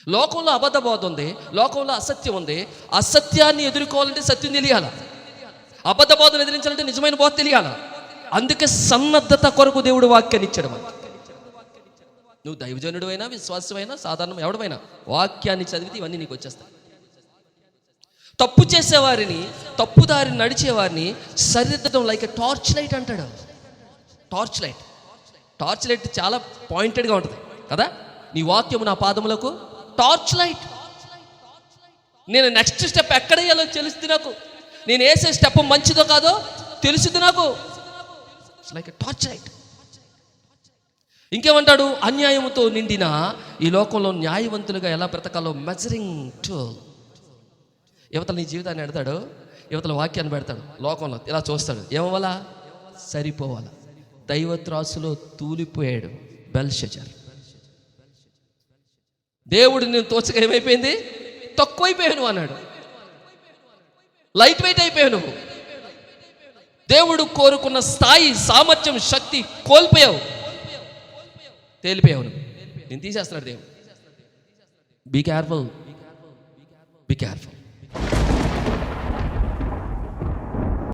లోకంలో అబద్ధ బోధ ఉంది, లోకంలో అసత్యం ఉంది. అసత్యాన్ని ఎదుర్కోవాలంటే సత్యం తెలియాల, అబద్ధ బోధను ఎదిరించాలంటే నిజమైన బోధ తెలియాల. అందుకే సన్నద్ధత కొరకు దేవుడు వాక్యాన్ని ఇచ్చాడు మనకి. నువ్వు దైవజనుడు అయినా, విశ్వాసమైనా, సాధారణం ఎవడమైనా వాక్యాన్ని చదివితే ఇవన్నీ నీకు వచ్చేస్తాయి. తప్పు చేసేవారిని, తప్పుదారిని నడిచేవారిని సరిదిద్దడం లైక్ టార్చ్ లైట్ అంటాడు. టార్చ్ లైట్ చాలా పాయింటెడ్గా ఉంటుంది కదా. నీ వాక్యము నా పాదములకు టార్చ్ లైట్. నేను నెక్స్ట్ స్టెప్ ఎక్కడ వేయాలో తెలుస్తుంది నాకు, నేను వేసే స్టెప్ మంచిదో కాదో తెలుస్తుంది నాకు. Like torch light. ఇంకేమంటాడు, అన్యాయముతో నిండిన ఈ లోకంలో న్యాయవంతులుగా ఎలా బ్రతకాలో మెజరింగ్ టూల్. యువతల నీ జీవితాన్ని ఎడతాడు, యువతల వాక్యాన్ని పెడతాడు, లోకంలో ఇలా చూస్తాడు, ఏమవ్వాలా, సరిపోవాలా. దైవత్రాసులో తూలిపోయాడు బెల్షజర్. దేవుడు నేను తోచగా ఏమైపోయింది, తక్కువైపోయాను అన్నాడు. లైట్ వెయిట్ అయిపోయావు నువ్వు. దేవుడు కోరుకున్న స్థాయి, సామర్థ్యం, శక్తి కోల్పోయావు, తేలిపోయావు నువ్వు. నేను తీసేస్తున్నాడు దేవుడు. Be careful.